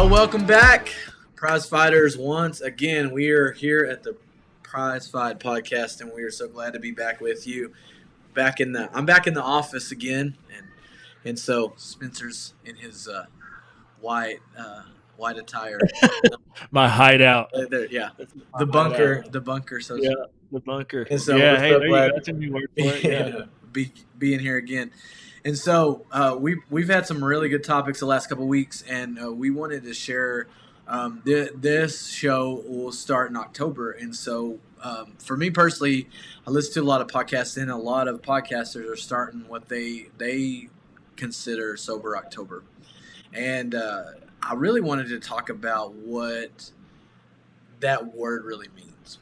Well, welcome back, prize fighters. Once again, we are here at the Prize Fight podcast, and we are so glad to be back with you. I'm back in the office again, and so Spencer's in his white white attire. My hideout. Yeah, That's my hideout. the bunker. So, Yeah, the bunker. and so we're Yeah, hey, so there you glad go. That's a new word for it. Yeah. being here again. And so we've had some really good topics the last couple of weeks, and we wanted to share. This show will start in October, and so for me personally, I listen to a lot of podcasts, and a lot of podcasters are starting what they consider sober October, and I really wanted to talk about what that word really means,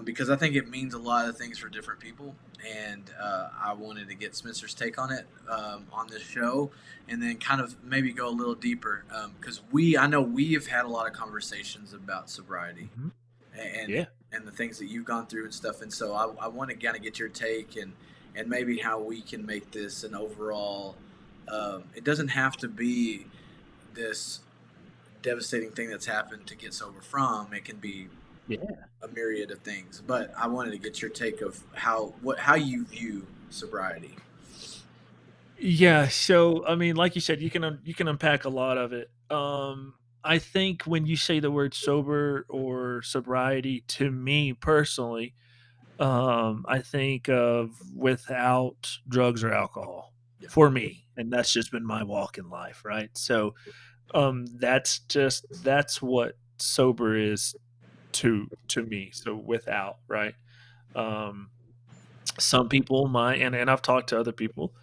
because I think it means a lot of things for different people, and I wanted to get Spencer's take on it on this show, and then kind of maybe go a little deeper, because I know we have had a lot of conversations about sobriety Mhm. and Yeah. and the things that you've gone through and stuff, and so I want to kind of get your take and maybe how we can make this an overall. It doesn't have to be this devastating thing that's happened to get sober from. It can be Yeah. a myriad of things, but I wanted to get your take of how you view sobriety. Yeah. So, I mean, like you said, you can unpack a lot of it. I think when you say the word sober or sobriety, to me personally, I think of without drugs or alcohol Yeah. for me, and that's just been my walk in life, right? So, that's what sober is to me. So without, right? Um, some people might, and I've talked to other people.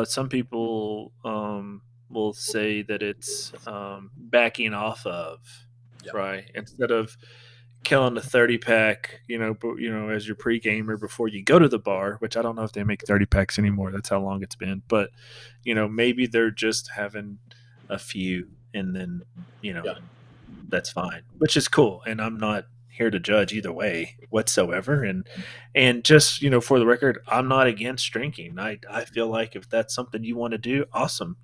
Some people will say that it's backing off of, Yeah. right? Instead of killing the 30 pack, as your pre-gamer before you go to the bar, which I don't know if they make 30 packs anymore. That's how long it's been. But, maybe they're just having a few and then, Yeah. that's fine, which is cool. And I'm not here to judge either way whatsoever. And just, for the record, I'm not against drinking. I feel like if that's something you want to do, awesome.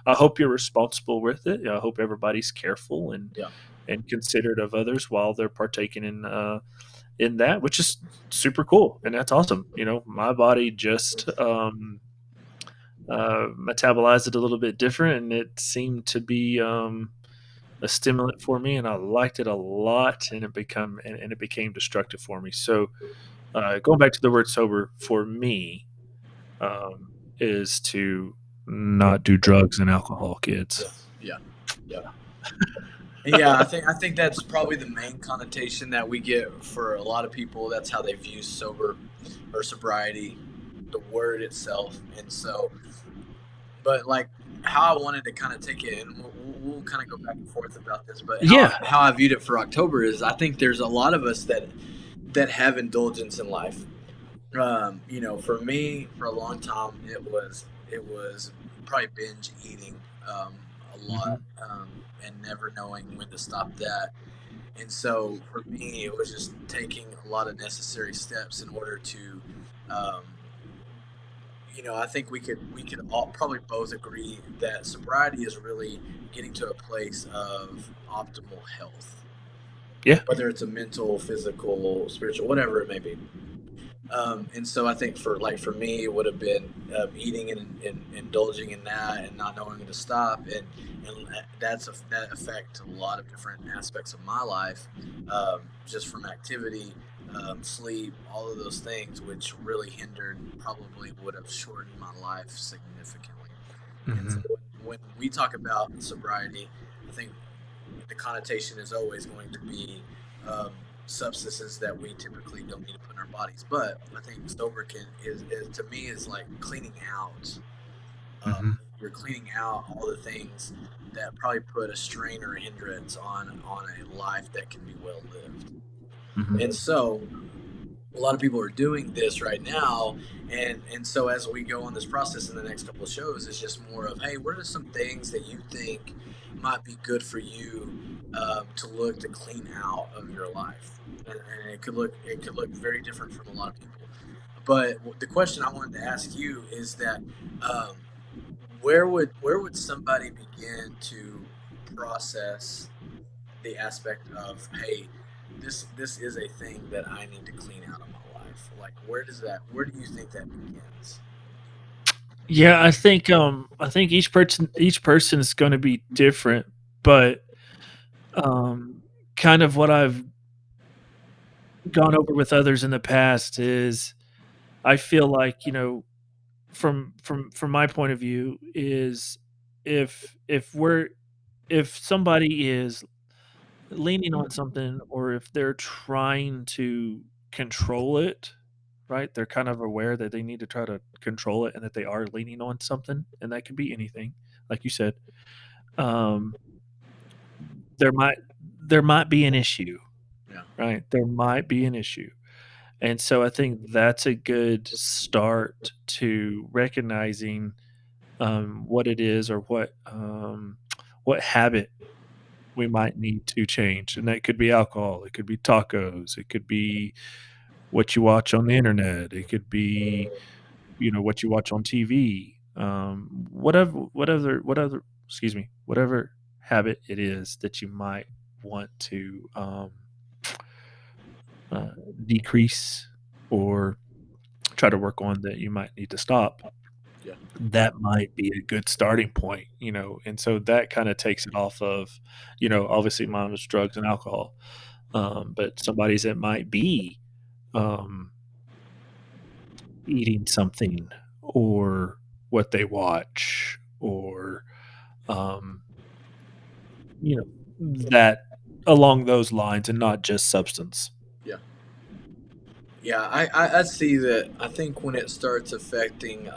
I hope you're responsible with it. I hope everybody's careful Yeah. and considerate of others while they're partaking in that, which is super cool. And that's awesome. My body just metabolized it a little bit different, and it seemed to be a stimulant for me, and I liked it a lot, and it became destructive for me. So, going back to the word sober for me, is to not do drugs and alcohol, kids. Yeah. Yeah. Yeah, I think that's probably the main connotation that we get for a lot of people. That's how they view sober or sobriety, the word itself. And so, but like how I wanted to kind of take it, and we'll kind of go back and forth about this. But Yeah. how I viewed it for October is, I think there's a lot of us that have indulgence in life. For me, for a long time, it was probably binge eating a lot, Mhm. and never knowing when to stop that. And so for me, it was just taking a lot of necessary steps in order to, um, I think we could all probably both agree that sobriety is really getting to a place of optimal health, Yeah. whether it's a mental, physical, spiritual, whatever it may be. And so I think for me, it would have been eating and indulging in that and not knowing when to stop, and that affect a lot of different aspects of my life, just from activity, sleep, all of those things, which really hindered, probably would have shortened my life significantly. And so Mhm. when we talk about sobriety, I think the connotation is always going to be um, substances that we typically don't need to put in our bodies. But I think sober is to me is like cleaning out. Mhm. You're cleaning out all the things that probably put a strain or a hindrance on a life that can be well lived. Mhm. And so a lot of people are doing this right now, and so as we go on this process in the next couple of shows, it's just more of, hey, what are some things that you think might be good for you, to look to clean out of your life, and it could look very different from a lot of people. But the question I wanted to ask you is that, um, where would somebody begin to process the aspect of, hey, this is a thing that I need to clean out of my life? Like, where do you think that begins? Yeah, I think each person is going to be different, but um kind of what I've gone over with others in the past is I feel like, from my point of view is if if somebody is leaning on something or if they're trying to control it, right? They're kind of aware that they need to try to control it and that they are leaning on something, and that could be anything, like you said. Um, there might there might be an issue, Yeah, right? There might be an issue. And so I think that's a good start to recognizing what it is or what habit we might need to change. And that could be alcohol, it could be tacos, it could be what you watch on the internet, it could be what you watch on TV, whatever excuse me, whatever habit it is that you might want to uh, decrease or try to work on that you might need to stop. yeah, That might be a good starting point, and so that kind of takes it off of, obviously mine was drugs and alcohol, but somebody's it might be um, eating something or what they watch or um, you know that along those lines and not just substance. yeah. Yeah, I see that. I think when it starts affecting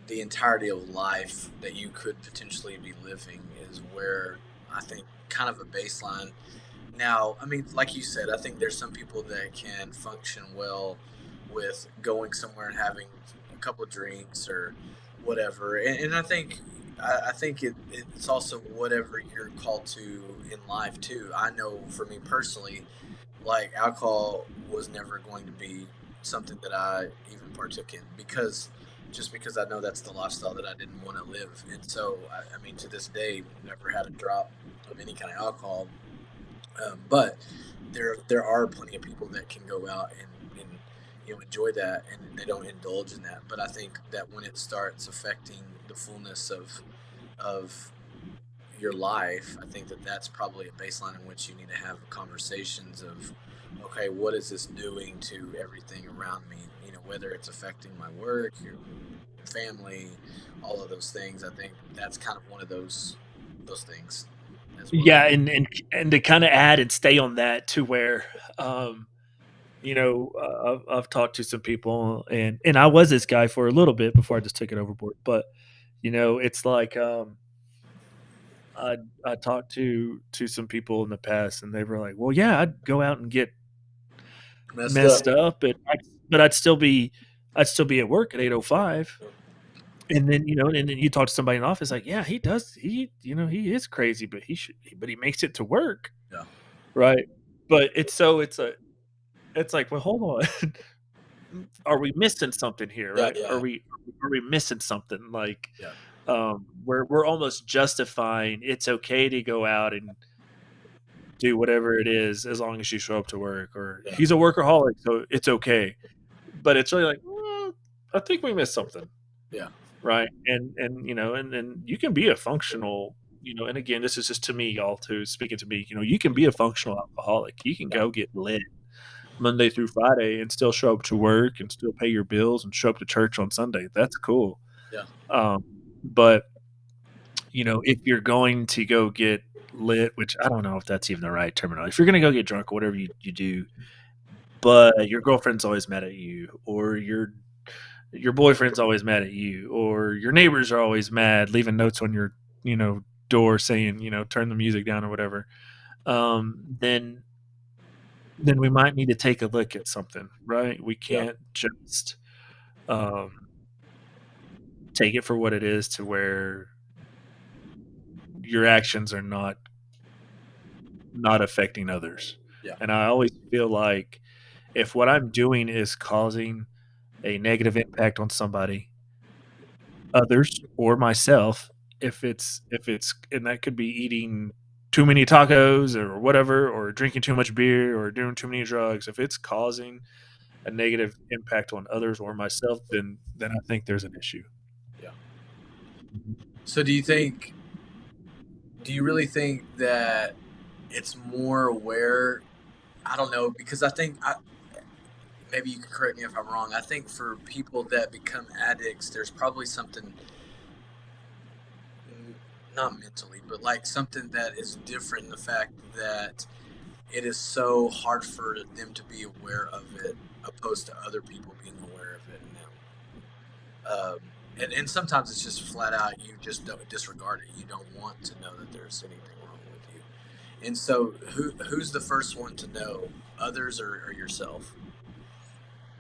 the entirety of life that you could potentially be living is where I think kind of a baseline. Now, I mean, like you said, I think there's some people that can function well with going somewhere and having a couple of drinks or whatever, and I think it's also whatever you're called to in life too. I know for me personally, like alcohol was never going to be something that I even partook in because just because I know that's the lifestyle that I didn't want to live. And so, I mean, to this day, never had a drop of any kind of alcohol. But there are plenty of people that can go out and enjoy that and they don't indulge in that. But I think that when it starts affecting the fullness of your life, I think that that's probably a baseline in which you need to have conversations of, okay, what is this doing to everything around me? You know, whether it's affecting my work, your family, all of those things. I think that's kind of one of those things as well. Yeah, and to kind of add and stay on that to where um, I've talked to some people, and I was this guy for a little bit before I just took it overboard. But it's like I talked to some people in the past, and they were like, "Well, yeah, I'd go out and get Messed up. messed up, but I'd still be at work at 8:05." And then you talk to somebody in the office, like, "Yeah, he does. He is crazy, but he makes it to work, Yeah. right?" But it's like, well, hold on. Are we missing something here, Yeah. right? Are Yeah. we missing something? Like, Yeah. we're almost justifying it's okay to go out and do whatever it is as long as you show up to work, or Yeah. he's a workaholic, so it's okay. But it's really like, I think we missed something, Yeah. right? And you can be a functional, and again, this is just to me, y'all, too, speaking to me. You can be a functional alcoholic. You can Yeah. go get lit Monday through Friday and still show up to work and still pay your bills and show up to church on Sunday. That's cool. Yeah. But if you're going to go get lit, which I don't know if that's even the right terminology. If you're going to go get drunk or whatever you do, but your girlfriend's always mad at you, or your boyfriend's always mad at you, or your neighbors are always mad, leaving notes on your door saying turn the music down or whatever, then we might need to take a look at something, right? We Yeah. can't just um, take it for what it is to where your actions are not affecting others. Yeah. And I always feel like if what I'm doing is causing a negative impact on somebody, others, or myself, if it's and that could be eating too many tacos or whatever, or drinking too much beer or doing too many drugs. If it's causing a negative impact on others or myself, then I think there's an issue. Yeah. Mhm. So do you really think that it's more aware? I don't know, because maybe you can correct me if I'm wrong. I think for people that become addicts, there's probably something, not mentally, but like something that is different in the fact that it is so hard for them to be aware of it, opposed to other people being aware of it now. And sometimes it's just flat out you just don't disregard it. You don't want to know that there's anything wrong with you. And so, who's the first one to know, others or yourself?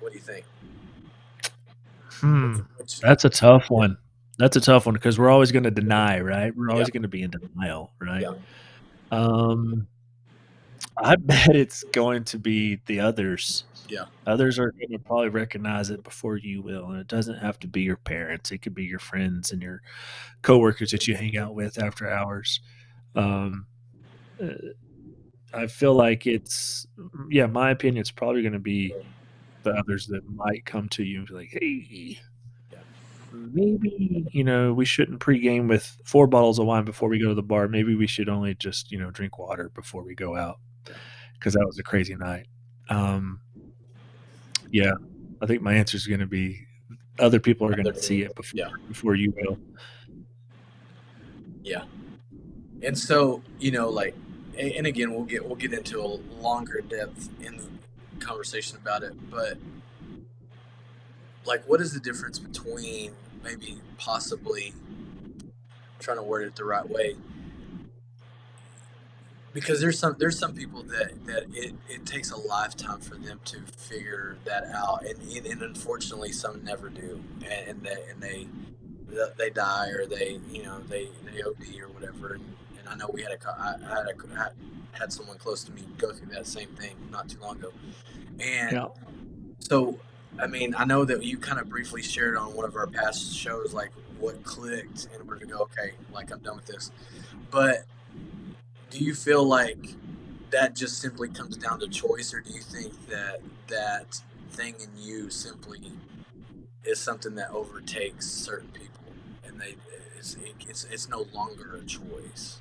What do you think? Hmm, Which that's a tough yeah, one. That's a tough one because we're always gonna deny, right? We're yeah, always gonna be in denial, right? yeah, Um, I bet it's going to be the others. yeah, Others are gonna probably recognize it before you will, and it doesn't have to be your parents. It could be your friends and your coworkers that you hang out with after hours. Um, uh, I feel like it's yeah, my opinion, it's probably gonna be the others that might come to you and be like, "Hey, yeah, maybe, we shouldn't pregame with 4 bottles of wine before we go to the bar. Maybe we should only just, drink water before we go out yeah. because that was a crazy night." Um, yeah, I think my answer is gonna be other people are Other gonna see people, it yeah, before you will. yeah. And so, like, and again, we'll get into a longer depth in conversation about it. But like, what is the difference between maybe possibly trying to word it the right way? Because there's some people that it takes a lifetime for them to figure that out, and unfortunately some never do, and they die, or they OD or whatever. And I know I had someone close to me go through that same thing not too long ago. And Yeah. so, I mean, I know that you kind of briefly shared on one of our past shows, like what clicked in order to go, okay, like I'm done with this. But do you feel like that just simply comes down to choice, or do you think that that thing in you simply is something that overtakes certain people, and it's no longer a choice?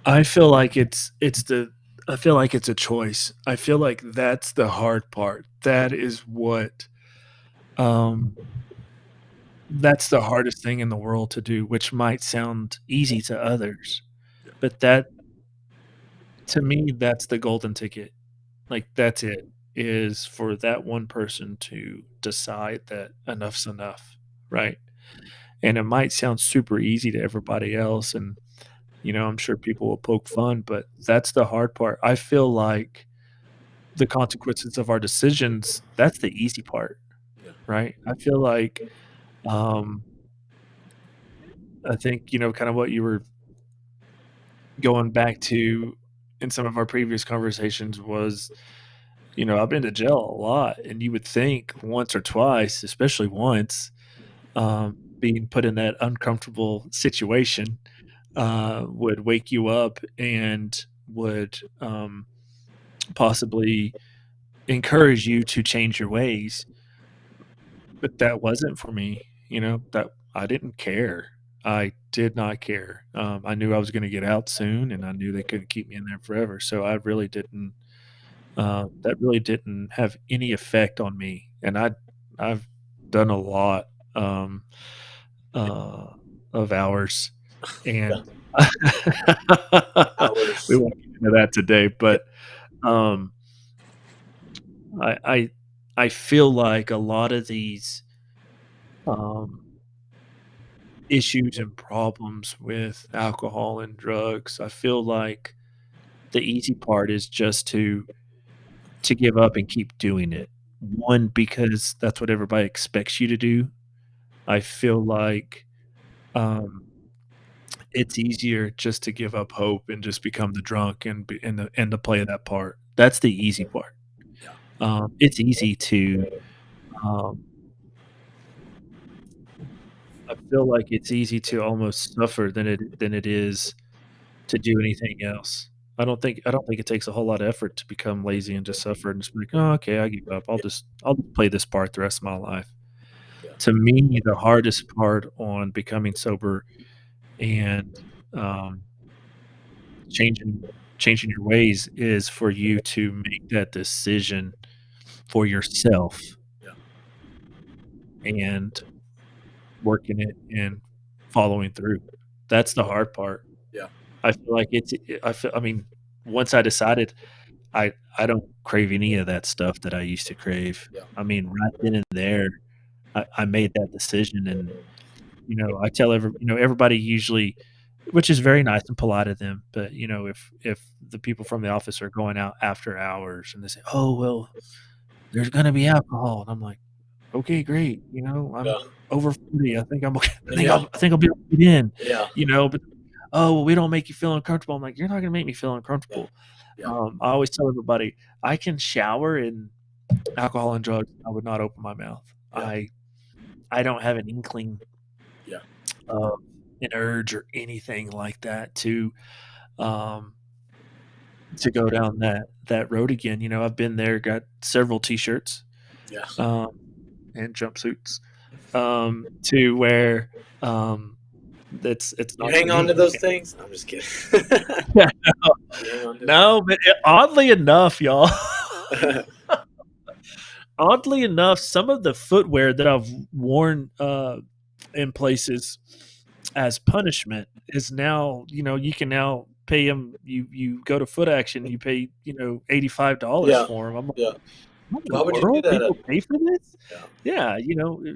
I feel like I feel like it's a choice. I feel like that's the hard part. Um that's the hardest thing in the world to do, which might sound easy to others, but that to me, that's the golden ticket. Like, that's it, is for that one person to decide that enough's enough, right? And it might sound super easy to everybody else, and, I'm sure people will poke fun, but that's the hard part. I feel like the consequences of our decisions, that's the easy part, Yeah, right? I feel like, um, I think, kind of what you were going back to in some of our previous conversations was, I've been to jail a lot, and you would think once or twice, especially once, being put in that uncomfortable situation, would wake you up and would, possibly encourage you to change your ways, but that wasn't for me, that I didn't care. I did not care. I knew I was gonna get out soon, and I knew they couldn't keep me in there forever, so I really didn't that really didn't have any effect on me, and I've done a lot, um, uh, of hours, yeah. and we Hours. won't get into that today, Yeah, but, um, I I I feel like a lot of these, um, issues and problems with alcohol and drugs, I feel like the easy part is just to give up and keep doing it. One, because that's what everybody expects you to do. I feel like, um, it's easier just to give up hope and just become the drunk and to play that part. That's the easy part. yeah, It's easy to, um, I feel like it's easy to almost suffer than it is to do anything else. I don't think it takes a whole lot of effort to become lazy and just suffer and just be like, "Oh, okay, I give up. Yeah, I'll just play this part the rest of my life." yeah, To me, the hardest part on becoming sober and um, changing changing your ways is for you to make that decision for yourself yeah, and working it and following through. That's the hard part. yeah, I feel like I mean, once I decided I don't crave any of that stuff that I used to crave. yeah, I mean, right then and there, I made that decision and, I tell everybody usually, which is very nice and polite of them, but, if the people from the office are going out after hours and they say, "Oh, well, there's gonna be alcohol," and I'm like, "Okay, great," yeah, I'm over 40, I think I'm okay. yeah, I think I'll be able to get in, yeah, but, "Oh, well, we don't make you feel uncomfortable." I'm like, "You're not gonna make me feel yeah, uncomfortable." yeah, I always tell everybody, I can shower in alcohol and drugs, I would not open my mouth. yeah, I don't have an inkling yeah, of an urge or anything like that um, to go down that road again. I've been there, got several T-shirts, yeah. um, and jumpsuits, to where, um, it's You not for hang on to me. those things? I'm just kidding. You hang on to No, but oddly enough, y'all, it? oddly enough, some of the footwear that I've worn, in places as punishment is now, you can now pay them. You go to Foot Action, you pay, $85 Yeah, for them. I'm like, yeah. what in Why the would you do world? that? People pay for this? Yeah. Yeah,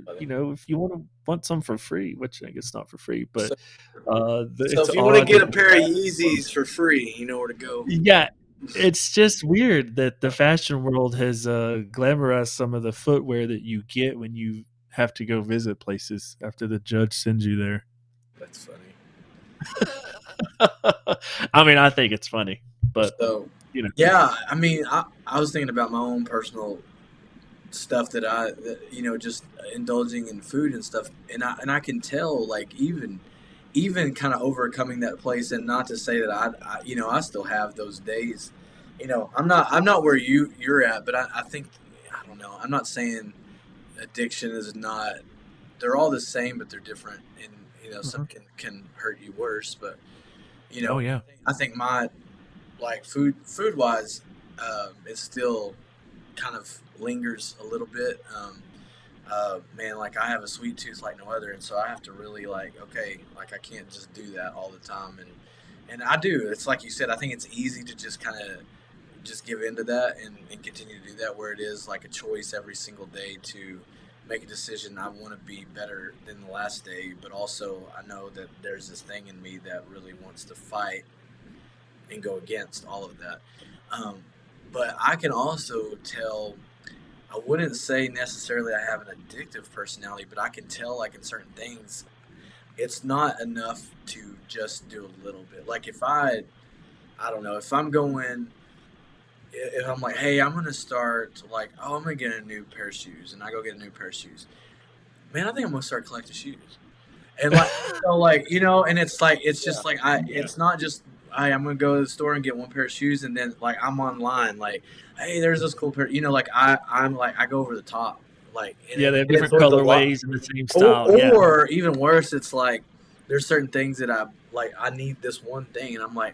Funny. if you want some for free, which I guess not for free, but So, so it's if you want to odd get that a pair of Yeezys for free, you know where to go. yeah, it's just weird that the fashion world has glamorized some of the footwear that you get when you have to go visit places after the judge sends you there. That's funny. I mean, I think it's funny, but So, you know, yeah, I mean, I was thinking about my own personal stuff just indulging in food and stuff, and I can tell, like, even kind of overcoming that place, and not to say that I still have those days. I'm not where you're at, but I think, I don't know. I'm not saying addiction is not. They're all the same, but they're different, and some mhm. can hurt you worse. But Oh yeah, I think my, like, food wise, it still kind of lingers a little bit. Man, like, I have a sweet tooth like no other, and so I have to really, like, okay, like, I can't just do that all the time, and I do. It's like you said. I think it's easy to just kind of just give into that, and continue to do that, where it is like a choice every single day to make a decision. I want to be better than the last day, but also I know that there's this thing in me that really wants to fight and go against all of that. Um, but I can also tell. I wouldn't say necessarily I have an addictive personality, but I can tell, like, in certain things, it's not enough to just do a little bit. Like, if I don't know, if I'm going, if I'm like, hey, I'm gonna start, like, oh, I'm gonna get a new pair of shoes, and I go get a new pair of shoes. Man, I think I'm gonna start collecting shoes, and, like, and it's like, it's yeah, just like, yeah, it's not just, I'm gonna go to the store and get one pair of shoes, and then, like, I'm online, like, hey, there's this cool pair, like, I'm like, I go over the top, like, and, yeah. They have and it's different with a lot, colorways and the same or, style. Yeah, or even worse, it's like there's certain things that I like. I need this one thing, and I'm like,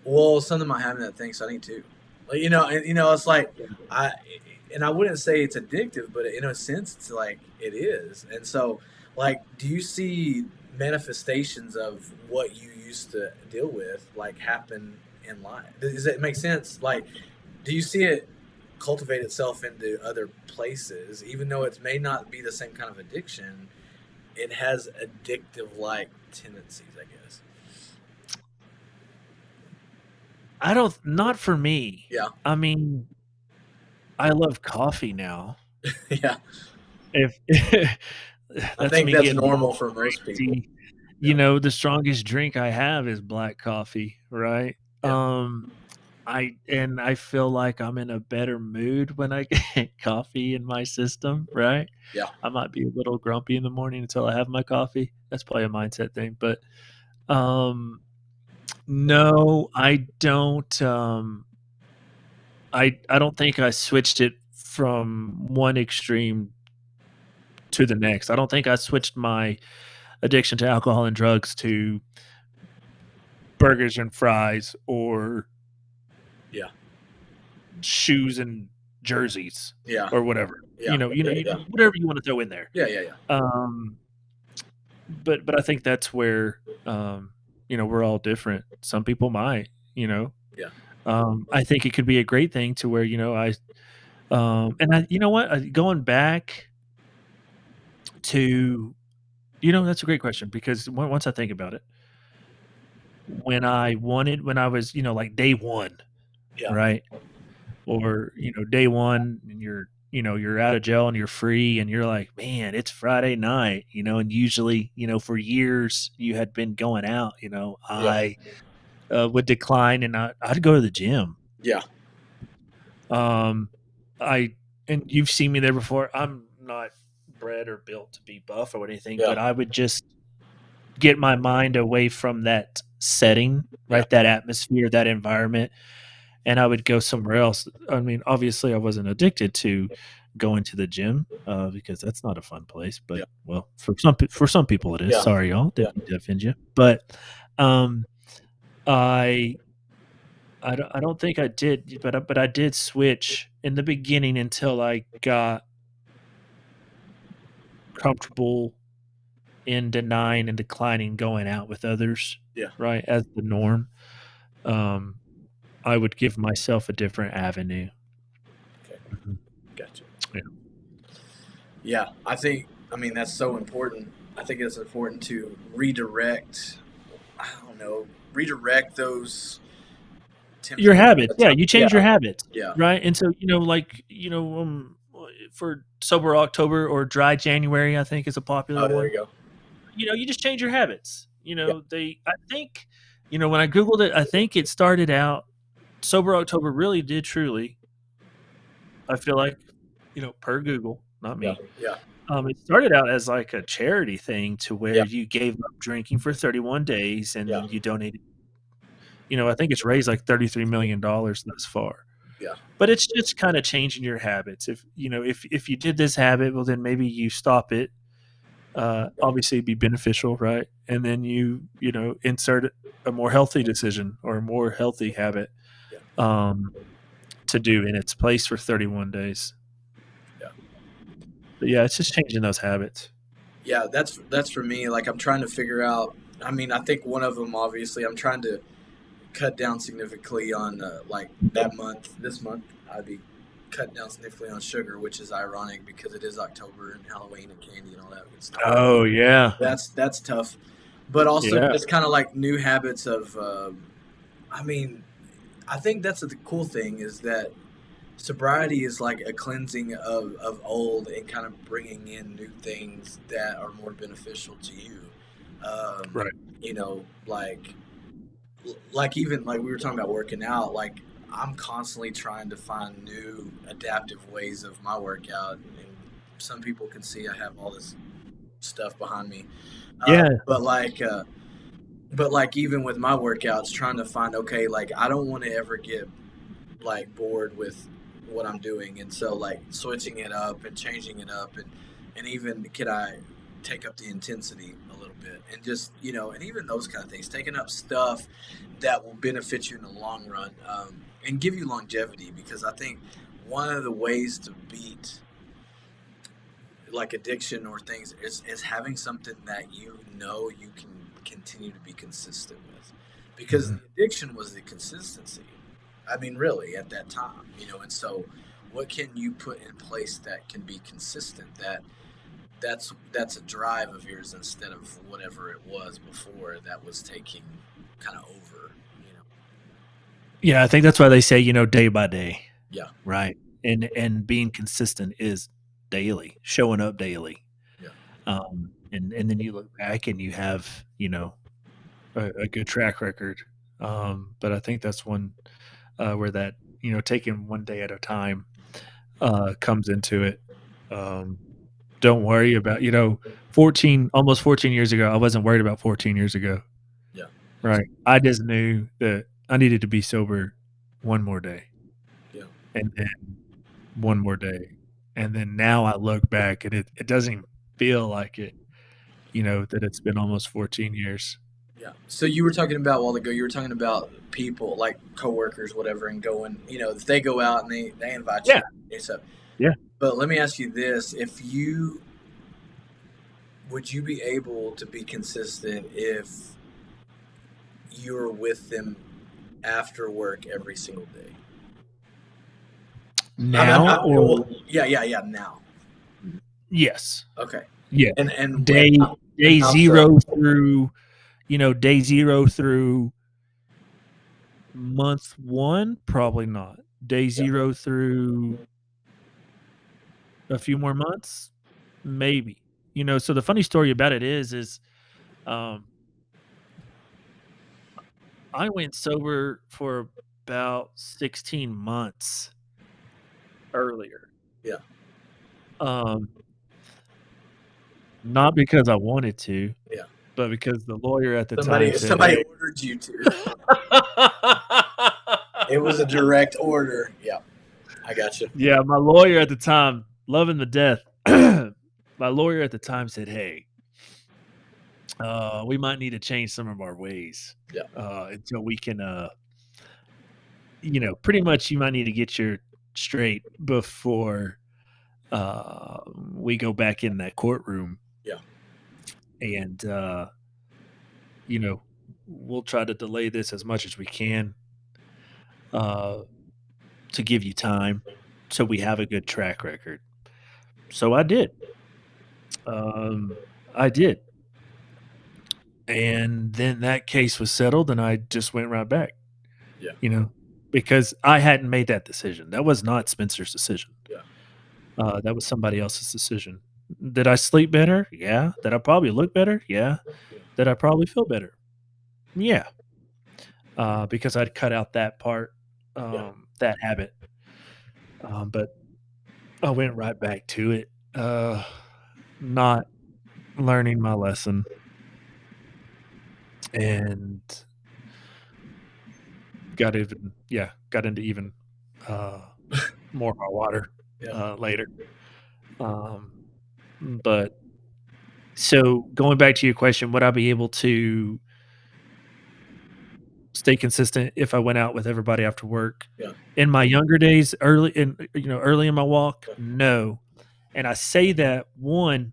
well, something might happen to that thing, so I need two. Like, and it's like, I and I wouldn't say it's addictive, but in a sense, it's like it is. And so, like, do you see manifestations of what you used to deal with, like, happen in life? Does it make sense? Like, do you see it cultivate itself into other places, even though it may not be the same kind of addiction? It has addictive like tendencies, I guess. I don't. Not for me. Yeah, I mean, I love coffee now. yeah. If I that's think me that's getting a normal little for most people. crazy. Yeah, The strongest drink I have is black coffee, right? yeah, I feel like I'm in a better mood when I get coffee in my system, right? Yeah. I might be a little grumpy in the morning until I have my coffee. That's probably a mindset thing, but um no, I don't I don't think I switched it from one extreme to the next. I don't think I switched my addiction to alcohol and drugs to burgers and fries or Yeah. shoes and jerseys Yeah. or whatever. Yeah. Yeah. Whatever you want to throw in there. Yeah. Yeah. Yeah. Um, but I think that's where we're all different. Some people might, you know. Yeah. I think it could be a great thing to where and I you know what going back to that's a great question because once I think about it, when I was like day one, Yeah. right? Or day one and you're out of jail and you're free and you're like, man, it's Friday night, and usually for years you had been going out. Yeah. I would decline and I'd go to the gym. Yeah. um I and you've seen me there before. I'm not bred or built to be buff or anything, Yeah. but I would just get my mind away from that setting, Yeah. right? That atmosphere, that environment, and I would go somewhere else. I mean, obviously, I wasn't addicted to going to the gym because that's not a fun place. But Yeah. well, for some people, it is. Yeah. Sorry, y'all, Yeah. didn't mean to offend you. But um, I I don't think I did, but I did switch in the beginning until I got comfortable in denying and declining going out with others, Yeah. right, as the norm. Um, I would give myself a different avenue. Okay. Mhm. Gotcha. Yeah. Yeah. I mean, that's so important. I think it's important to redirect, I don't know, redirect those Your temptations. habits, yeah, you Yeah. change your habits, Yeah. right? And so, for sober October or dry January, I think is a popular Oh, there one. you go. You just change your habits. Yeah. I think, when I Googled it, I think it started out sober October really did truly, I feel like, per Google, not Yeah. me. Yeah. It started out as like a charity thing to where Yeah. you gave up drinking for 31 days and Yeah. then you donated. I think it's raised like $33 million thus far. Yeah. But it's just kind of changing your habits. If you did this habit, well, then maybe you stop it. Obviously, it'd be beneficial, right? And then insert a more healthy decision or a more healthy habit Yeah. to do in its place for 31 days. Yeah. But yeah, it's just changing those habits. Yeah. That's for me. Like, I'm trying to figure out. I mean, I think one of them, obviously, I'm trying to cut down significantly on like this month, I'd be cutting down significantly on sugar, which is ironic because it is October and Halloween and candy and all that good stuff. Oh yeah, That's tough, but also yeah, just kind of like new habits of. I mean, I think that's the cool thing is that sobriety is like a cleansing of old and kind of bringing in new things that are more beneficial to you. Um, right. like even like we were talking about working out, like I'm constantly trying to find new adaptive ways of my workout, and some people can see I have all this stuff behind me, Yeah, but like even with my workouts, trying to find, okay, like I don't want to ever get like bored with what I'm doing, and so like switching it up and changing it up, and even could I take up the intensity a little bit, and just and even those kind of things, taking up stuff that will benefit you in the long run, and give you longevity, because I think one of the ways to beat like addiction or things is having something that you can continue to be consistent with, because mhm. the addiction was the consistency. I mean, really, at that time, and so what can you put in place that can be consistent, that's a drive of yours instead of whatever it was before that was taking kind of over. Yeah. I think that's why they say day by day, Yeah. right? And being consistent is daily, showing up daily. Yeah. And then you look back and you have a good track record. But I think that's one where that taking one day at a time comes into it. Um, don't worry about 14 almost 14 years ago. I wasn't worried about 14 years ago. Yeah. Right. I just knew that I needed to be sober one more day, Yeah. and then one more day, and then now I look back and it doesn't even feel like it. That it's been almost 14 years. Yeah. So you were talking about a while ago. You were talking about people like coworkers, whatever, and going. If they go out and they invite Yeah. you and stuff. Yeah. But let me ask you this: if you would you be able to be consistent if you were with them after work every single day? Now or Yeah. Now, yes. okay. Yeah. And Day day how so? 0 through, day 0 through month 1, probably not. Day 0 through a few more months, maybe. So the funny story about it is, um, I went sober for about 16 months earlier. Yeah. Um, not because I wanted to, Yeah. but because the lawyer at the time Somebody said, somebody "Hey." ordered you to. It was a direct order. Yeah, I got you. Yeah, my lawyer at the time, loving the death, my lawyer at the time said, "Hey, we might need to change some of our ways, Yeah. until we can, pretty much you might need to get your straight before we go back in that courtroom." Yeah. And you know, we'll try to delay this as much as we can, uh, to give you time, so we have a good track record. So I did. I did. And then that case was settled, and I just went right back, Yeah. because I hadn't made that decision. That was not Spencer's decision. Yeah. That was somebody else's decision. Did I sleep better? Yeah. Did I probably look better? Yeah. Did I probably feel better? Yeah. Because I'd cut out that part, Yeah. that habit. But I went right back to it, not learning my lesson, and got into even uh, more hot water Yeah. later. Um, but so going back to your question, would I be able to stay consistent if I went out with everybody after work? Yeah. In my younger days, early in my walk, no. And I say that one,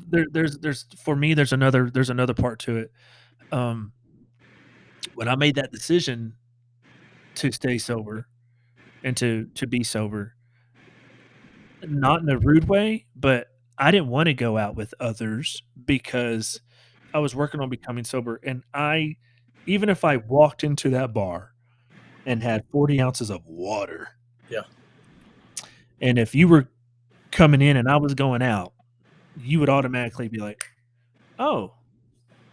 there's for me there's another part to it. Um, when I made that decision to stay sober and to be sober, not in a rude way, but I didn't want to go out with others because I was working on becoming sober, and even if I walked into that bar and had 40 ounces of water, Yeah. and if you were coming in and I was going out, you would automatically be like, "Oh,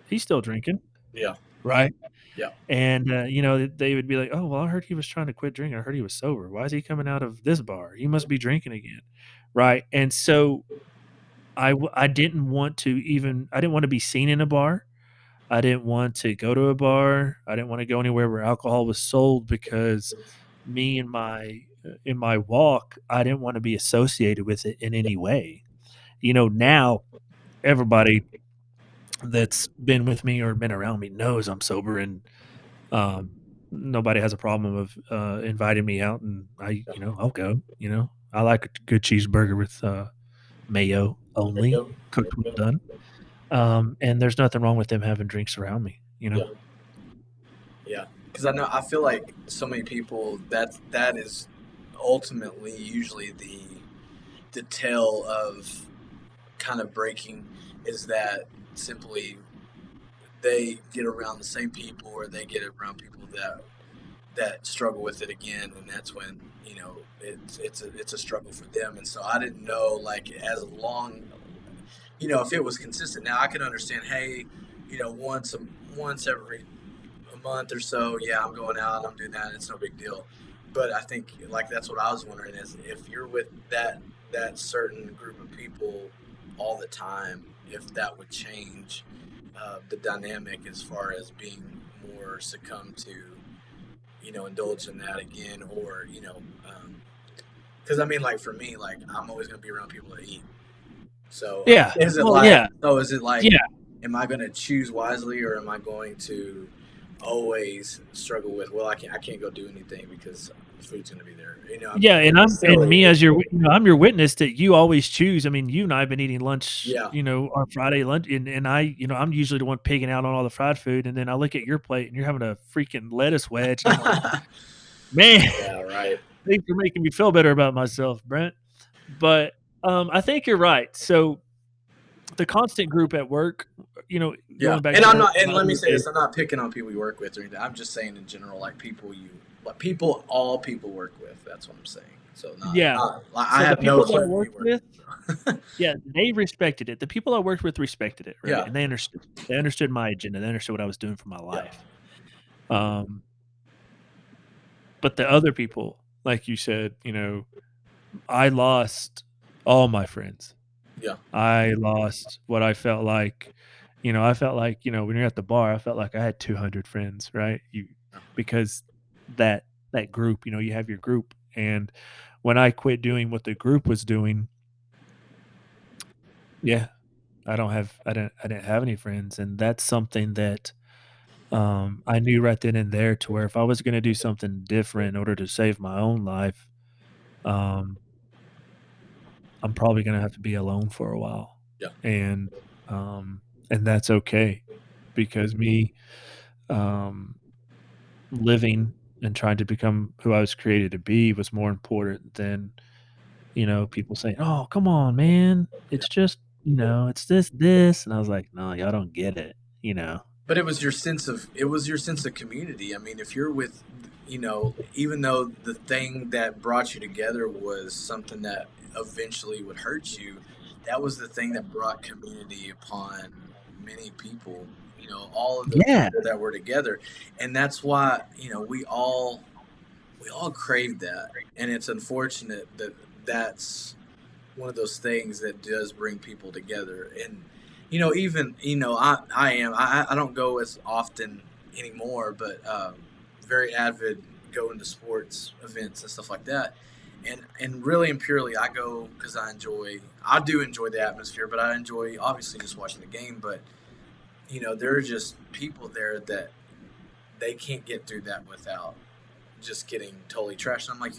he's still drinking." Yeah. Right? Yeah. And, they would be like, "Oh, well, I heard he was trying to quit drinking. I heard he was sober. Why is he coming out of this bar? He must be drinking again." Right? And so I didn't want to be seen in a bar. I didn't want to go to a bar. I didn't want to go anywhere where alcohol was sold because me and in my walk, I didn't want to be associated with it in any way. Now everybody that's been with me or been around me knows I'm sober, and nobody has a problem of inviting me out, and I'll go. I like a good cheeseburger with mayo There you only, go. cooked well done. And there's nothing wrong with them having drinks around me. Yeah. Yeah. Because I feel like so many people that is ultimately usually the tale of kind of breaking is that simply they get around the same people or they get around people that struggle with it again, and that's when it's a struggle for them. And so I didn't know, like, as long, if it was consistent. Now I can understand, hey, once every month or so, yeah, I'm going out, I'm doing that, it's no big deal. But I think like that's what I was wondering is if you're with that certain group of people all the time, if that would change the dynamic as far as being more succumb to indulge in that again, or because I mean, like for me, like I'm always gonna be around people that eat. So Yeah. is it Well, like yeah. so? Is it like Yeah. am I gonna choose wisely, or am I going to always struggle with? Well, I can't go do anything because the food's gonna be there. Yeah, and I'm and Silly. me as your I'm your witness that you always choose. I mean, you and I have been eating lunch, Yeah. on Friday lunch, and I'm usually the one pigging out on all the fried food, and then I look at your plate and you're having a freaking lettuce wedge, and I'm like, man, Yeah. Right. thanks for making me feel better about myself, Brent. But I think you're right. So the constant group at work, Yeah. going back And to I'm my not. And my let me other say days. this: I'm not picking on people you work with or anything. I'm just saying in general, like people, all people work with. That's what I'm saying. So Yeah. not like I So the have no people that I clue who you worked work with, with. yeah, they respected it. The people I worked with respected it, right? Yeah. And they understood. They understood my agenda. They understood what I was doing for my Yeah. life. Um, but the other people, like you said, I lost all my friends. Yeah. I lost what I felt like. I felt like, when you're at the bar, I felt like I had 200 friends, right? Because that that group, you have your group, and when I quit doing what the group was doing, yeah, I didn't have any friends, and that's something that I knew right then and there to where if I was going to do something different in order to save my own life, um, I'm probably going to have to be alone for a while, Yeah. and um, and that's okay because me um, living and trying to become who I was created to be was more important than people saying, "Oh, come on, man, Yeah. it's just it's this," and I was like, "No, y'all don't get it," you know. But it was your sense of community. I mean, if you're with, even though the thing that brought you together was something that eventually would hurt you, that was the thing that brought community upon many people. All of those Yeah. people that were together, and that's why we all crave that, and it's unfortunate that that's one of those things that does bring people together. And even I don't go as often anymore, but very avid going to sports events and stuff like that. And really and purely I go because I do enjoy the atmosphere, but I enjoy obviously just watching the game. But there are just people there that they can't get through that without just getting totally trashed. I'm like,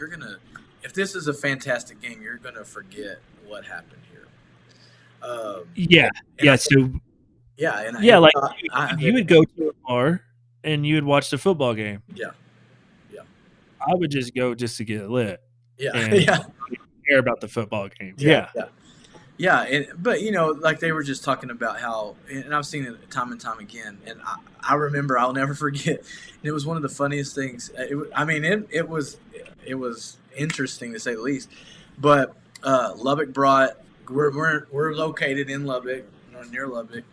if this is a fantastic game, you're gonna forget what happened here. Yeah. And I Yeah, think, so yeah, and yeah, like, I you would go to a bar and you would watch the football game. yeah, yeah, I would just go just to get lit yeah, and yeah, care about the football game. yeah, Yeah. yeah. Yeah, but like they were just talking about how, and I've seen it time and time again, and I remember I'll never forget. And it was one of the funniest things. I mean, it was interesting to say the least. But Lubbock brought we're located in Lubbock, near Lubbock,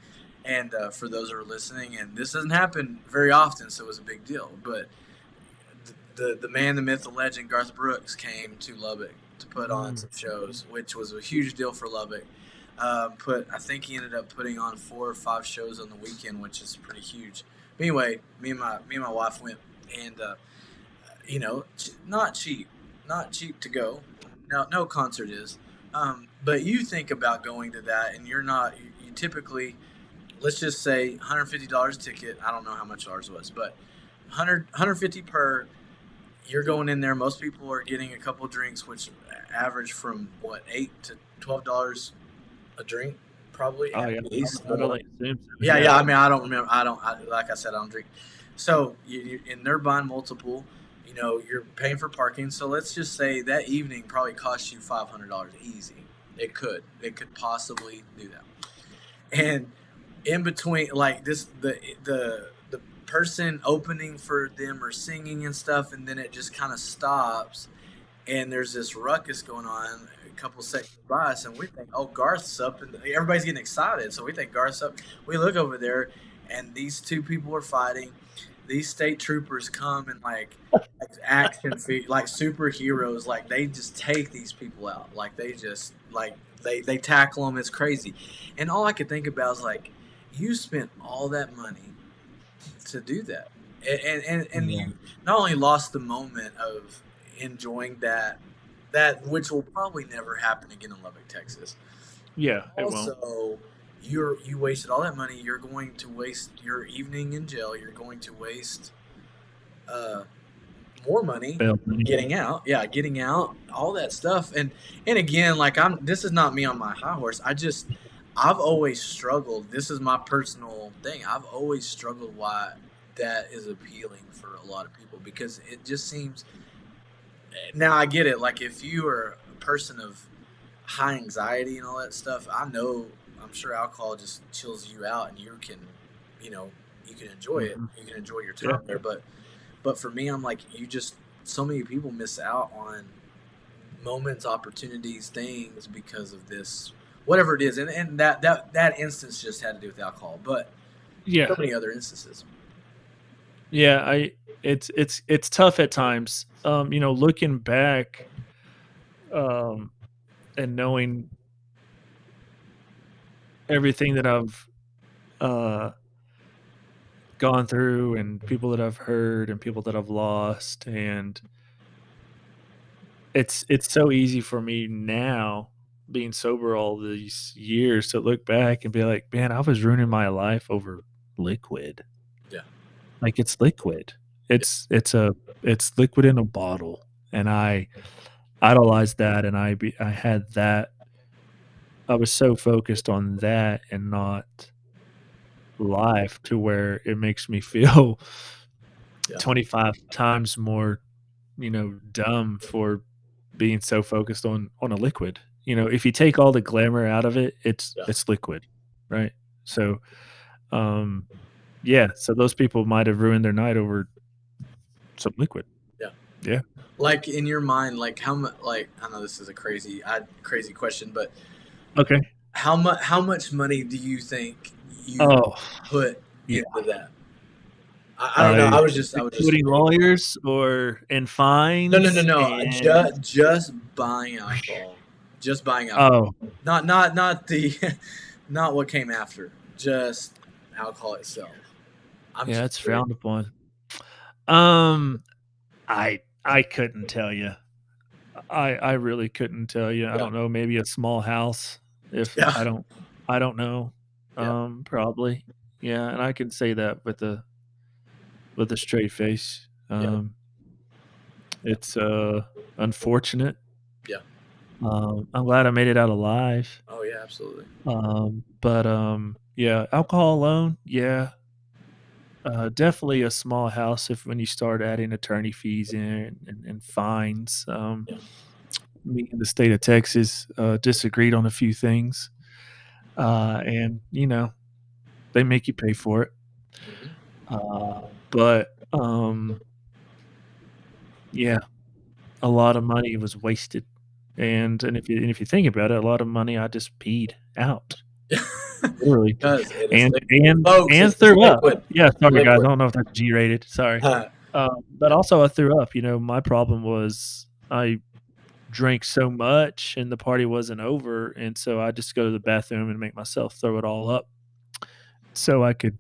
and for those who are listening, and this doesn't happen very often, so it was a big deal. But the man, the myth, the legend, Garth Brooks came to Lubbock to put on Mm. some shows, which was a huge deal for Lubbock. I think he ended up putting on 4 or 5 shows on the weekend, which is pretty huge. But anyway, me and my wife went, and not cheap, not cheap to go. No concert is. But you think about going to that, and you're not. You typically, let's just say, $150 ticket. I don't know how much ours was, but 150 per. You're going in there. Most people are getting a couple drinks, which average from what, $8 to $12 a drink, probably Oh, at yeah. least I would more. only assume so, Yeah, yeah. yeah. I mean, I don't remember. Like I said, I don't drink. So and they're buying multiple. You're paying for parking. So let's just say that evening probably cost you $500 easy. It could possibly do that. And in between, like this, the person opening for them or singing and stuff, and then it just kind of stops, and there's this ruckus going on a couple seconds by us, and we think, oh, Garth's up, and everybody's getting excited, so we think Garth's up. We look over there, and these two people are fighting. these state troopers come and like action like superheroes, like they just take these people out, like they just like they tackle them. It's crazy, and all I could think about is like you spent all that money to do that, and Yeah. you not only lost the moment of enjoying that which will probably never happen again in Lubbock, Texas. Yeah, it won't. Also, you wasted all that money. You're going to waste your evening in jail. You're going to waste uh, more money Bail money. getting out. Yeah, getting out, all that stuff. And again, like I'm. This is not me on my high horse. I've always struggled. This is my personal thing. I've always struggled why that is appealing for a lot of people because it just seems. Now I get it. Like if you are a person of high anxiety and all that stuff, I know I'm sure alcohol just chills you out and you can, you know, you can enjoy it. Mhm. You can enjoy your Yeah. time there. But for me, I'm like, you just so many people miss out on moments, opportunities, things because of this, whatever it is. And that instance just had to do with alcohol, but so Yeah. many other instances. Yeah, it's tough at times. Looking back, um, and knowing everything that I've uh, gone through, and people that I've heard, and people that I've lost, and it's so easy for me now, being sober all these years, to look back and be like, man, I was ruining my life over liquid. Yeah. Like it's liquid. Yeah. It's liquid in a bottle, and I idolized that, and I had that. I was so focused on that and not life, to where it makes me feel Yeah. 25 times more, dumb for being so focused on a liquid. If you take all the glamour out of it, it's Yeah. it's liquid, right? So, um, yeah, so those people might have ruined their night over some liquid. Yeah. Yeah. Like in your mind, like how much, like, I know this is a crazy question, but Okay. how much money do you think you Oh, put yeah. into that? I don't know. I I was just including curious. lawyers or and No, fines no. and Just buying alcohol. Just buying alcohol. oh, Not the not what came after. Just alcohol itself. I'm yeah, just it's curious. frowned upon. Um, I couldn't tell you. I really couldn't tell you. I Yeah. don't know, maybe a small house, if Yeah. I don't know. Yeah. Probably. Yeah, and I can say that with a straight face. Yeah. Yeah. It's unfortunate. Yeah. I'm glad I made it out alive. Oh yeah, absolutely. But yeah, alcohol alone, yeah, definitely a small house if when you start adding attorney fees in and fines. Yeah. Me and the state of Texas disagreed on a few things, and they make you pay for it. Hmm. But yeah, a lot of money was wasted, and if you think about it, a lot of money I just peed out, literally, Because it is and liquid, and folks. and It's threw up. liquid. Yeah, It's sorry guys, I liquid. don't know if that's G-rated. Sorry. But also I threw up. My problem was I drank so much and the party wasn't over, and so I just go to the bathroom and make myself throw it all up so I could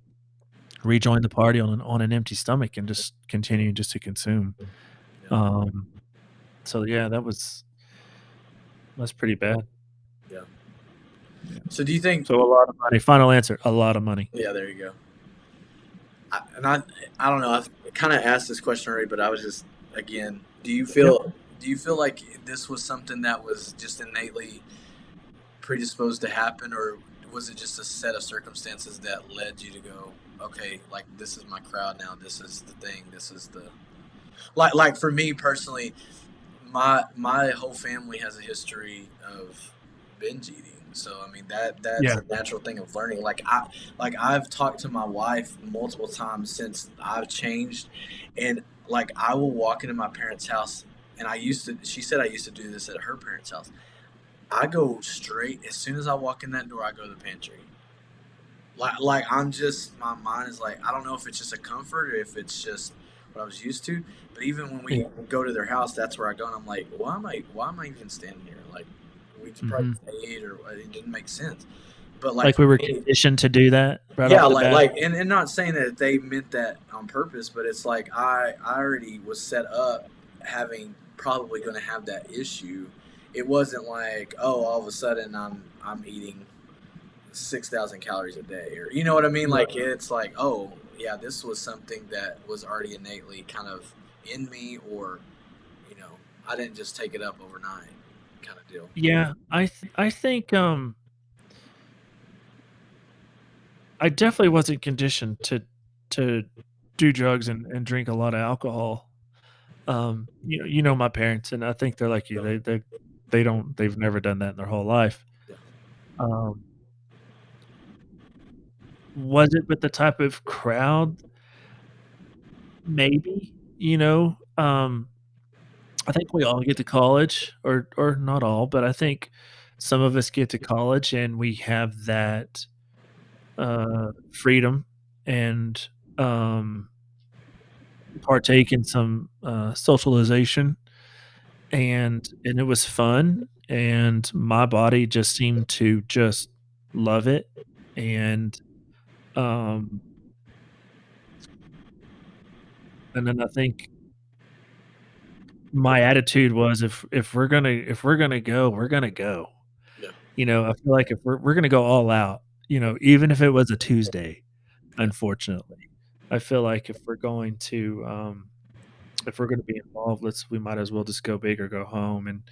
rejoin the party on an empty stomach and just continue just to consume. Yeah. Um, so yeah, that's pretty bad. Yeah. Yeah. So do you think? So a lot of money. Final answer, a lot of money. Yeah, there you go. I don't know. I've kind of asked this question already, but I was just again. Yep. Do you feel like this was something that was just innately predisposed to happen, or was it just a set of circumstances that led you to go, okay, like this is my crowd now. This is the thing. This is the like for me personally, my whole family has a history of binge eating. So I mean that's Yeah. a natural thing of learning. I've talked to my wife multiple times since I've changed, and like I will walk into my parents' house, and she said I used to do this at her parents' house. I go straight as soon as I walk in that door. I go to the pantry. like I'm just my mind is like I don't know if it's just a comfort or if it's just what I was used to. But even when Yeah. we go to their house, that's where I go, and I'm like, why am I even standing here? Like we probably Hmm. just ate, or it didn't make sense. But like Like for we were me, conditioned to do that right yeah, off the bat. and not saying that they meant that on purpose, but it's like I already was set up having probably going to have that issue. It wasn't like, oh, all of a sudden I'm eating 6,000 calories a day, or you know what I mean. Right. Like it's like, oh yeah, this was something that was already innately kind of in me, or you know, I didn't just take it up overnight, kind of deal. Yeah, I think I definitely wasn't conditioned to do drugs and drink a lot of alcohol. You know my parents, and I think they're like you. Yeah, They've never done that in their whole life. yeah, Um, was it with the type of crowd? Maybe, I think we all get to college, or not all, but I think some of us get to college and we have that freedom and partake in some socialization, and it was fun, and my body just seemed to just love it, and um, and then I think my attitude was if we're gonna go, we're gonna go. yeah, I feel like if we're gonna go all out, even if it was a Tuesday, yeah, unfortunately. I feel like if we're gonna be involved, we might as well just go big or go home, and,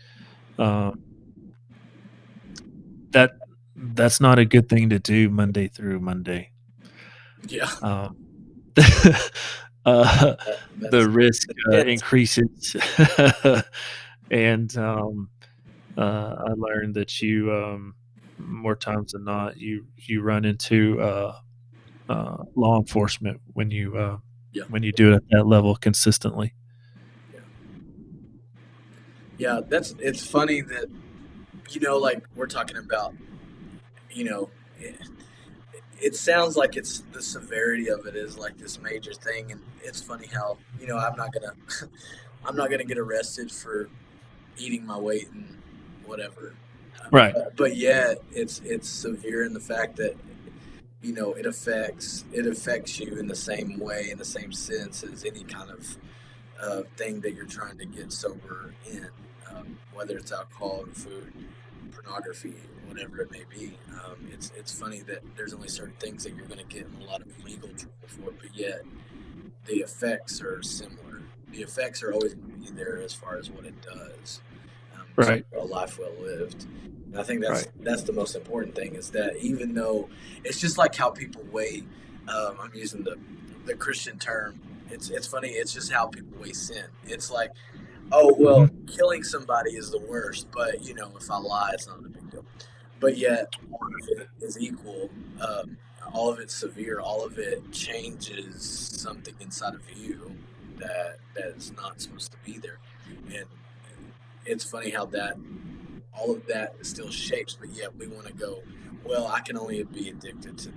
um, that that's not a good thing to do Monday through Monday. yeah. Um, uh, That's the risk, it. increases, and, I learned that more times than not, you run into, law enforcement Yeah, when you do it at that level consistently. yeah, yeah. That's it's funny that like we're talking about, you know, it sounds like it's the severity of it is like this major thing, and it's funny how I'm not gonna I'm not gonna get arrested for eating my weight and whatever, Right. but yet it's severe in the fact that it affects you in the same way, in the same sense as any kind of thing that you're trying to get sober in, whether it's alcohol or food, pornography, whatever it may be. It's funny that there's only certain things that you're going to get in a lot of legal trouble for, but yet the effects are similar. The effects are always going to be there as far as what it does. Right. A life well lived. And I think that's Right. that's the most important thing is that even though it's just like how people weigh, I'm using the Christian term. It's funny. It's just how people weigh sin. It's like, oh well, Mhm. killing somebody is the worst, but if I lie, it's not a big deal. But yet, all of it is equal. All of it's severe. All of it changes something inside of you that is not supposed to be there. And it's funny how that all of that still shapes, but yet we want to go. Well, I can only be addicted to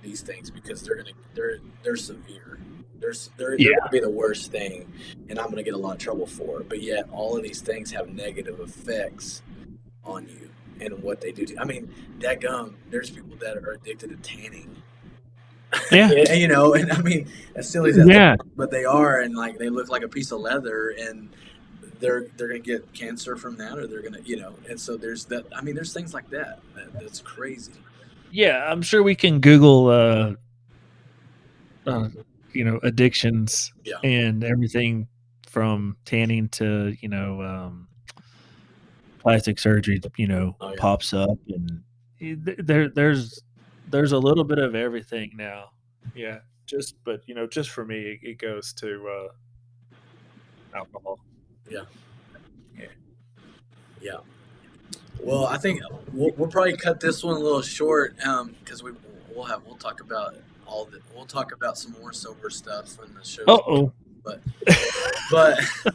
these things because they're severe. They're going to Yeah. be the worst thing, and I'm going to get a lot of trouble for it. But yet, all of these things have negative effects on you and what they do to. I mean, that gum. There's people that are addicted to tanning. Yeah. Yeah, and I mean, as silly as that Yeah. sounds, but they are, and like they look like a piece of leather, and they're gonna get cancer from that, or they're gonna, and so there's that. I mean, there's things like that's crazy. Yeah, I'm sure we can Google, uh, addictions Yeah. and everything from tanning to, plastic surgery, Oh yeah. pops up, and there's a little bit of everything now. Yeah, just for me, it goes to alcohol. Yeah. Yeah. Yeah. Well, I think we'll probably cut this one a little short, because we'll talk about we'll talk about some more sober stuff when the Uh show's oh. but but it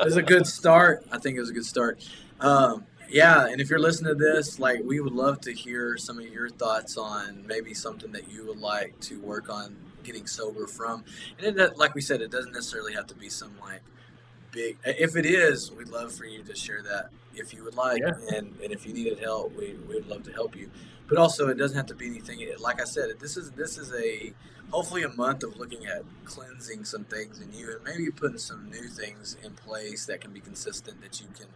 was a good start. I think it was a good start. Um, yeah, and if you're listening to this, like, we would love to hear some of your thoughts on maybe something that you would like to work on getting sober from. And like we said, it doesn't necessarily have to be some like big. If it is, we'd love for you to share that if you would like, Yeah. and if you needed help, we would love to help you. But also, it doesn't have to be anything. Like I said, this is a hopefully a month of looking at cleansing some things in you, and maybe putting some new things in place that can be consistent, that you can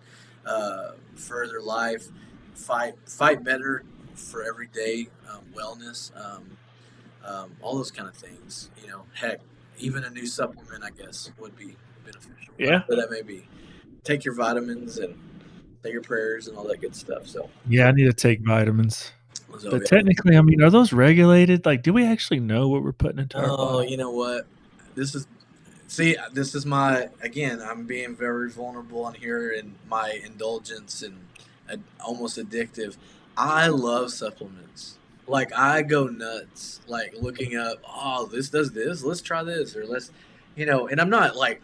further life, fight better for everyday wellness, all those kind of things. Heck, even a new supplement, I guess, would be beneficial. Yeah. Whatever that may be. Take your vitamins and say your prayers and all that good stuff. So, Yeah, I need to take vitamins. so But yeah. technically, I mean, are those regulated? Like, do we actually know what we're putting into our Oh, body? you know what? This is this is again. I'm being very vulnerable on here in my indulgence and almost addictive. I love supplements. Like, I go nuts, like looking up. Oh, this does this. Let's try this, or And I'm not like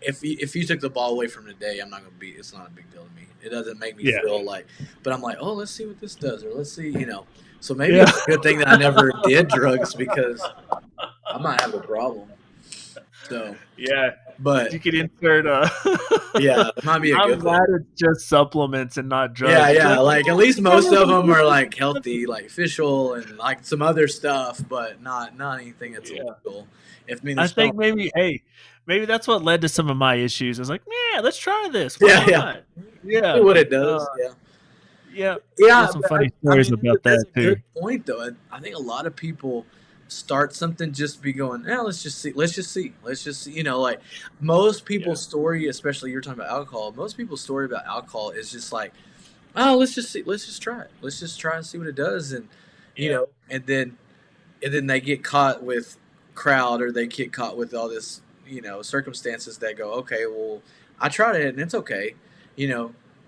if you took the ball away from today, I'm not gonna be. It's not a big deal to me. It doesn't make me Yeah. feel like. But I'm like, oh, let's see what this does, or let's see. So maybe Yeah. it's a good thing that I never did drugs, because I might have a problem. So, Yeah. but You could insert yeah, it might be a I'm good thing. glad it's just supplements and not drugs. Yeah. Like, at least most of them are like healthy, like fish oil and like some other stuff, but not anything that's Yeah. illegal. I think maybe that's what led to some of my issues. I was like, yeah, let's try this. Why Yeah, not? Yeah. what it does. Yeah. Yeah. There's some But funny stories about that's that a too. good point, though. I think a lot of people start something just be going, yeah, let's just see. Like, most people's story, especially you're talking about alcohol, most people's story about alcohol is just like, oh, let's just see, let's just try it, let's just try and see what it does. And and then they get caught with crowd, or they get caught with all this circumstances that go, okay, well, I tried it and it's okay.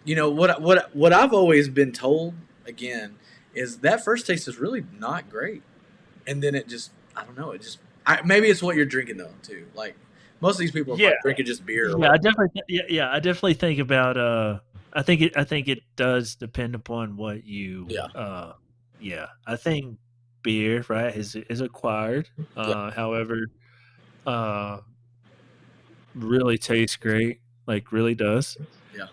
What I've always been told, again, is that first taste is really not great, and then it just, I don't know, maybe it's what you're drinking though too. Like, most of these people are probably drinking just beer. Yeah, I definitely think about I think it does depend upon what you I think beer, right, is acquired. However, really tastes great, like really does. Yeah.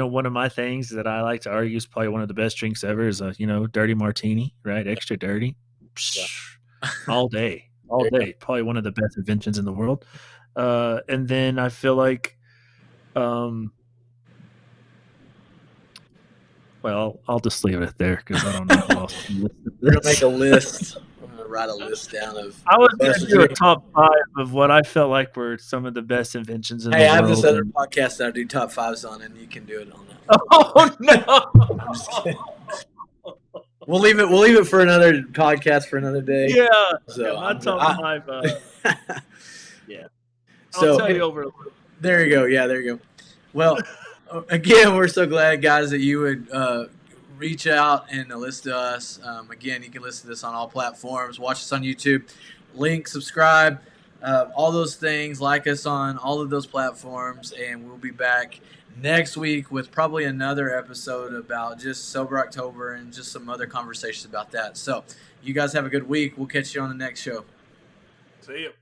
One of my things that I like to argue is probably one of the best drinks ever is a dirty martini, right? Extra dirty. All day. Probably one of the best inventions in the world. And then I feel like, well, I'll just leave it there because I don't know who else. We're gonna make a list. I'm gonna write a list down of. I was going to do a top 5 of what I felt like were some of the best inventions in the world. Hey, I have this other podcast that I do top 5s on, and you can do it on that. Oh no! I'm just kidding. We'll leave it for another podcast for another day. Yeah. So my top 5. Yeah. I'll tell you over. There you go. Yeah, there you go. Well, again, we're so glad, guys, that you would reach out and listen to us. Again, you can listen to this on all platforms. Watch us on YouTube. Link, subscribe, all those things. Like us on all of those platforms, and we'll be back next week with probably another episode about just Sober October and just some other conversations about that. So, you guys have a good week. We'll catch you on the next show. See you.